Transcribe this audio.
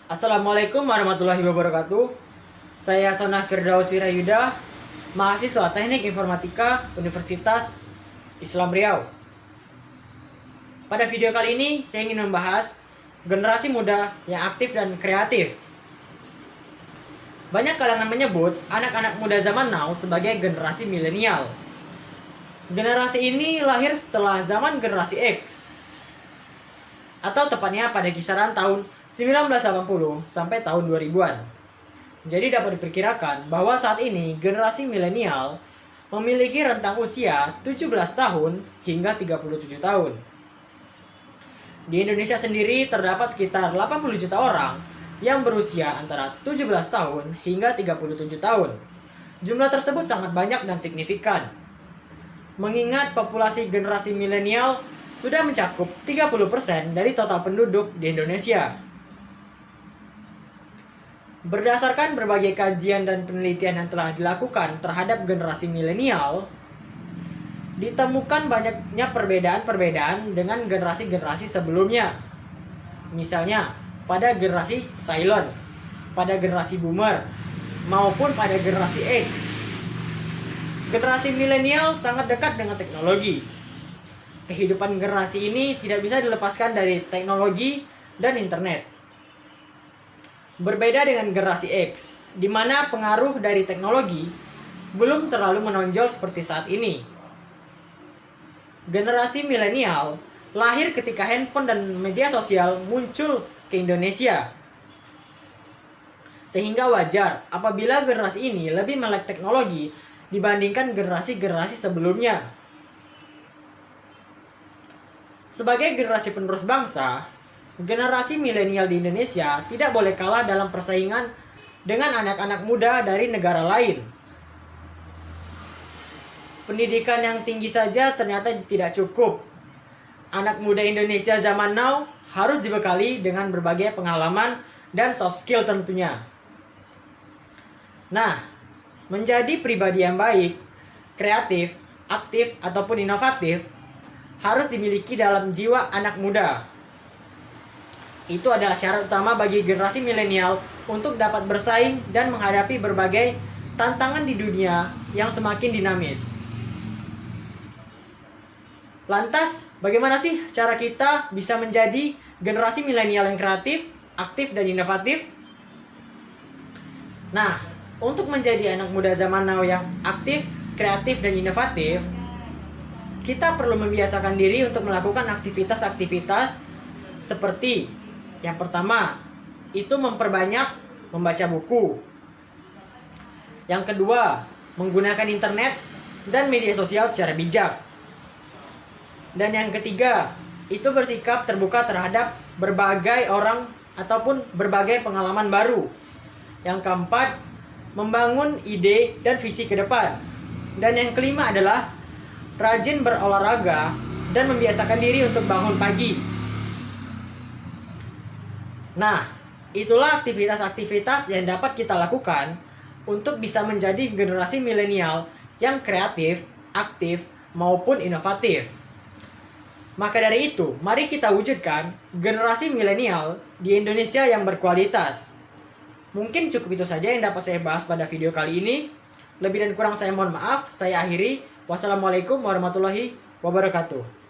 Assalamualaikum warahmatullahi wabarakatuh. Saya Sona Firdausi Rayuda, mahasiswa Teknik Informatika Universitas Islam Riau. Pada video kali ini saya ingin membahas generasi muda yang aktif dan kreatif. Banyak kalangan menyebut anak-anak muda zaman now sebagai generasi milenial. Generasi ini lahir setelah zaman generasi X, atau tepatnya pada kisaran tahun 1980 sampai tahun 2000-an. Jadi dapat diperkirakan bahwa saat ini generasi milenial memiliki rentang usia 17 tahun hingga 37 tahun. Di Indonesia sendiri terdapat sekitar 80 juta orang yang berusia antara 17 tahun hingga 37 tahun. Jumlah tersebut sangat banyak dan signifikan, mengingat populasi generasi milenial sudah mencakup 30% dari total penduduk di Indonesia. Berdasarkan berbagai kajian dan penelitian yang telah dilakukan terhadap generasi milenial, ditemukan banyaknya perbedaan-perbedaan dengan generasi-generasi sebelumnya. Misalnya, pada generasi silent, pada generasi boomer, maupun pada generasi X. Generasi milenial sangat dekat dengan teknologi. Kehidupan generasi ini tidak bisa dilepaskan dari teknologi dan internet. Berbeda dengan generasi X, di mana pengaruh dari teknologi belum terlalu menonjol seperti saat ini. Generasi milenial lahir ketika handphone dan media sosial muncul ke Indonesia. Sehingga wajar apabila generasi ini lebih melek teknologi dibandingkan generasi-generasi sebelumnya. Sebagai generasi penerus bangsa, generasi milenial di Indonesia tidak boleh kalah dalam persaingan dengan anak-anak muda dari negara lain. Pendidikan yang tinggi saja ternyata tidak cukup. Anak muda Indonesia zaman now harus dibekali dengan berbagai pengalaman dan soft skill tentunya. Nah, menjadi pribadi yang baik, kreatif, aktif, ataupun inovatif harus dimiliki dalam jiwa anak muda. Itu adalah syarat utama bagi generasi milenial untuk dapat bersaing dan menghadapi berbagai tantangan di dunia yang semakin dinamis. Lantas, bagaimana sih cara kita bisa menjadi generasi milenial yang kreatif, aktif, dan inovatif? Nah, untuk menjadi anak muda zaman now yang aktif, kreatif, dan inovatif, kita perlu membiasakan diri untuk melakukan aktivitas-aktivitas seperti yang pertama, itu memperbanyak membaca buku. Yang kedua, menggunakan internet dan media sosial secara bijak. Dan yang ketiga, itu bersikap terbuka terhadap berbagai orang ataupun berbagai pengalaman baru. Yang keempat, membangun ide dan visi ke depan. Dan yang kelima adalah rajin berolahraga dan membiasakan diri untuk bangun pagi. Nah, itulah aktivitas-aktivitas yang dapat kita lakukan untuk bisa menjadi generasi milenial yang kreatif, aktif, maupun inovatif. Maka dari itu, mari kita wujudkan generasi milenial di Indonesia yang berkualitas. Mungkin cukup itu saja yang dapat saya bahas pada video kali ini. Lebih dan kurang saya mohon maaf, saya akhiri. Wassalamualaikum warahmatullahi wabarakatuh.